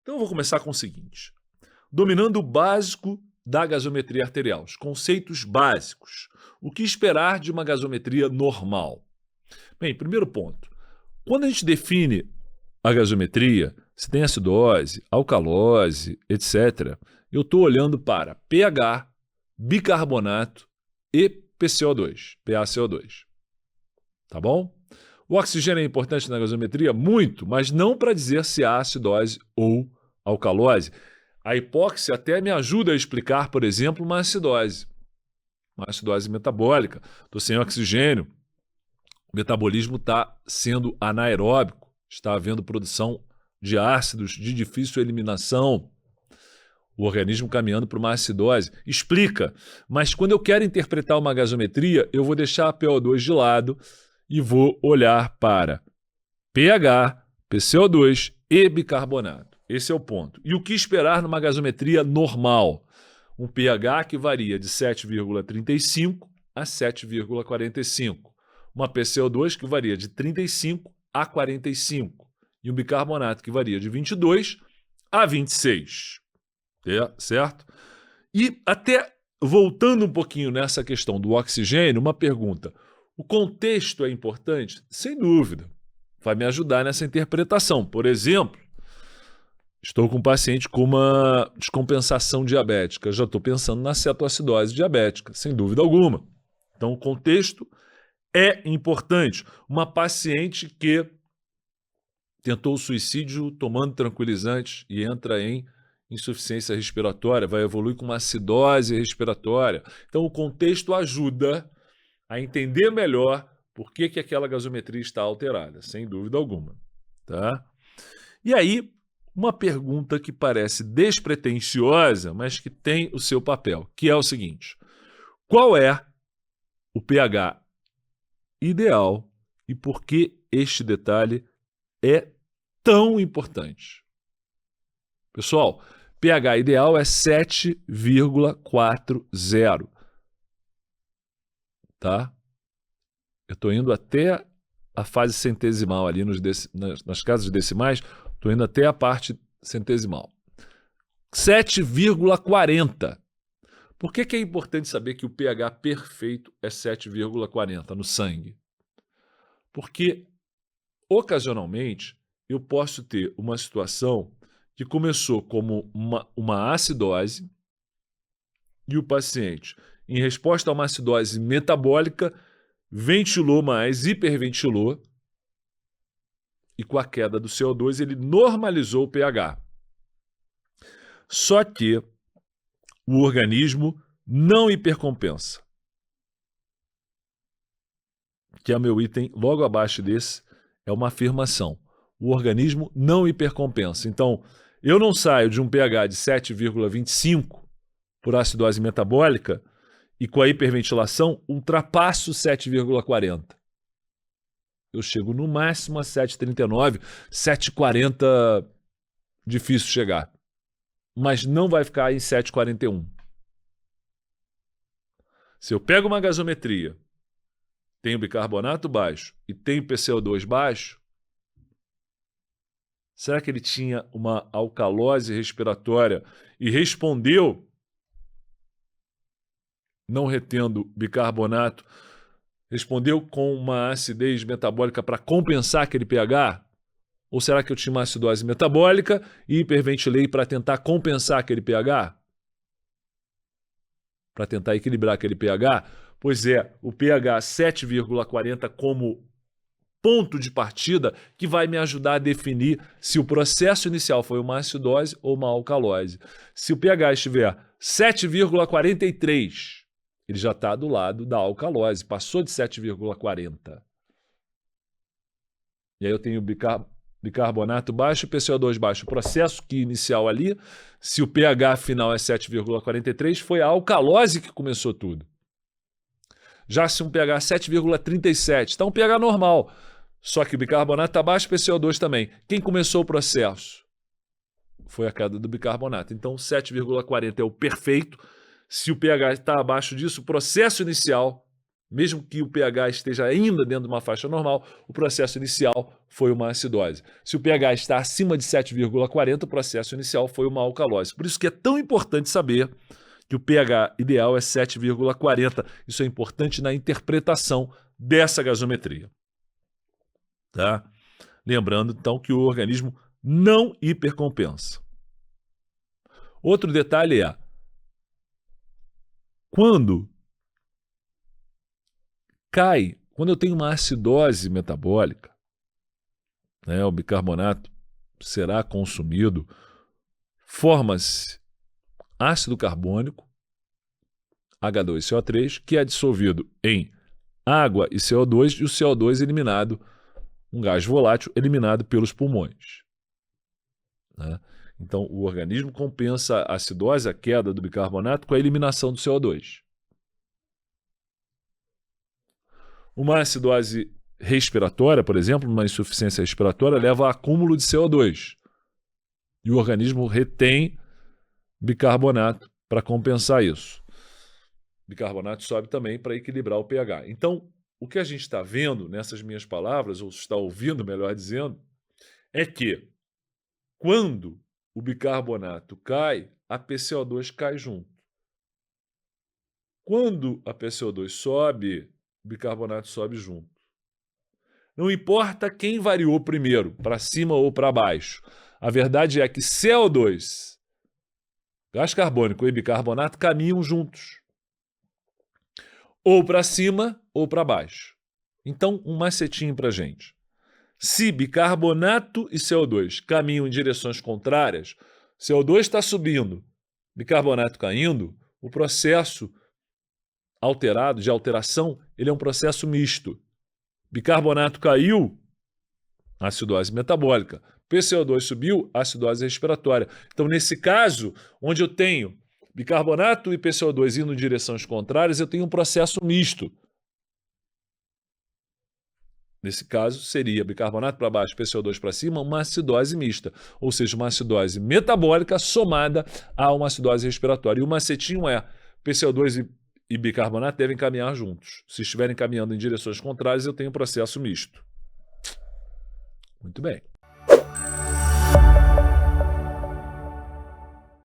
Então eu vou começar com o seguinte: dominando o básico da gasometria arterial, os conceitos básicos. O que esperar de uma gasometria normal? Bem, primeiro ponto. Quando a gente define a gasometria, se tem acidose, alcalose, etc., eu estou olhando para pH, bicarbonato e PCO2, PaCO2. Tá bom? O oxigênio é importante na gasometria? Muito, mas não para dizer se há acidose ou alcalose. A hipóxia até me ajuda a explicar, por exemplo, uma acidose metabólica. Estou sem oxigênio, o metabolismo está sendo anaeróbico, está havendo produção de ácidos de difícil eliminação, o organismo caminhando para uma acidose. Explica, mas quando eu quero interpretar uma gasometria, eu vou deixar a PO2 de lado e vou olhar para pH, PCO2 e bicarbonato. Esse é o ponto. E o que esperar numa gasometria normal? Um pH que varia de 7,35 a 7,45. Uma PCO2 que varia de 35 a 45. E um bicarbonato que varia de 22 a 26. Certo? E até voltando um pouquinho nessa questão do oxigênio, uma pergunta. O contexto é importante? Sem dúvida. Vai me ajudar nessa interpretação. Por exemplo, estou com um paciente com uma descompensação diabética. Já estou pensando na cetoacidose diabética, sem dúvida alguma. Então, o contexto é importante. Uma paciente que tentou o suicídio tomando tranquilizantes e entra em insuficiência respiratória, vai evoluir com uma acidose respiratória. Então, o contexto ajuda a entender melhor por que aquela gasometria está alterada, sem dúvida alguma. Tá? E aí, uma pergunta que parece despretensiosa, mas que tem o seu papel, que é o seguinte: qual é o pH ideal e por que este detalhe é tão importante? Pessoal, pH ideal é 7,40. Tá? Eu estou indo até a fase centesimal ali nas casas decimais, estou indo até a parte centesimal. 7,40. Por que é importante saber que o pH perfeito é 7,40 no sangue? Porque, ocasionalmente, eu posso ter uma situação que começou como uma acidose e o paciente, em resposta a uma acidose metabólica, ventilou mais, hiperventilou, e com a queda do CO2 ele normalizou o pH. Só que o organismo não hipercompensa, que é o meu item logo abaixo desse, é uma afirmação. O organismo não hipercompensa. Então, eu não saio de um pH de 7,25 por acidose metabólica e com a hiperventilação ultrapasso 7,40. Eu chego no máximo a 7,39, 7,40 difícil chegar. Mas não vai ficar em 7,41. Se eu pego uma gasometria, tenho bicarbonato baixo e tenho PCO2 baixo, será que ele tinha uma alcalose respiratória e respondeu não retendo bicarbonato, respondeu com uma acidez metabólica para compensar aquele pH? Ou será que eu tinha uma acidose metabólica e hiperventilei para tentar compensar aquele pH? Para tentar equilibrar aquele pH? Pois é, o pH 7,40 como ponto de partida que vai me ajudar a definir se o processo inicial foi uma acidose ou uma alcalose. Se o pH estiver 7,43, ele já está do lado da alcalose, passou de 7,40. E aí eu tenho bicarbonato baixo e PCO2 baixo. O processo que inicial ali, se o pH final é 7,43, foi a alcalose que começou tudo. Já se um pH 7,37, está um pH normal, só que o bicarbonato está baixo e o PCO2 também. Quem começou o processo? Foi a queda do bicarbonato. Então 7,40 é o perfeito. Se o pH está abaixo disso, o processo inicial mesmo que o pH esteja ainda dentro de uma faixa normal, o processo inicial foi uma acidose. Se o pH está acima de 7,40, o processo inicial foi uma alcalose. Por isso que é tão importante saber que o pH ideal é 7,40. Isso é importante na interpretação dessa gasometria. Tá? Lembrando, então, que o organismo não hipercompensa. Outro detalhe é, quando eu tenho uma acidose metabólica, né, o bicarbonato será consumido, forma-se ácido carbônico, H2CO3, que é dissolvido em água e CO2, e o CO2 eliminado, um gás volátil eliminado pelos pulmões. Né? Então, o organismo compensa a acidose, a queda do bicarbonato, com a eliminação do CO2. Uma acidose respiratória, por exemplo, uma insuficiência respiratória, leva a acúmulo de CO2. E o organismo retém bicarbonato para compensar isso. Bicarbonato sobe também para equilibrar o pH. Então, o que a gente está vendo nessas minhas palavras, ou está ouvindo, melhor dizendo, é que quando o bicarbonato cai, a PCO2 cai junto. Quando a PCO2 sobe, o bicarbonato sobe junto. Não importa quem variou primeiro, para cima ou para baixo. A verdade é que CO2, gás carbônico e bicarbonato caminham juntos. Ou para cima ou para baixo. Então, um macetinho para a gente. Se bicarbonato e CO2 caminham em direções contrárias, CO2 está subindo, bicarbonato caindo, o processo alterado, de alteração, ele é um processo misto. Bicarbonato caiu, acidose metabólica. PCO2 subiu, acidose respiratória. Então, nesse caso, onde eu tenho bicarbonato e PCO2 indo em direções contrárias, eu tenho um processo misto. Nesse caso, seria bicarbonato para baixo, PCO2 para cima, uma acidose mista. Ou seja, uma acidose metabólica somada a uma acidose respiratória. E o macetinho é PCO2 e bicarbonato devem caminhar juntos. Se estiverem caminhando em direções contrárias, eu tenho um processo misto. Muito bem.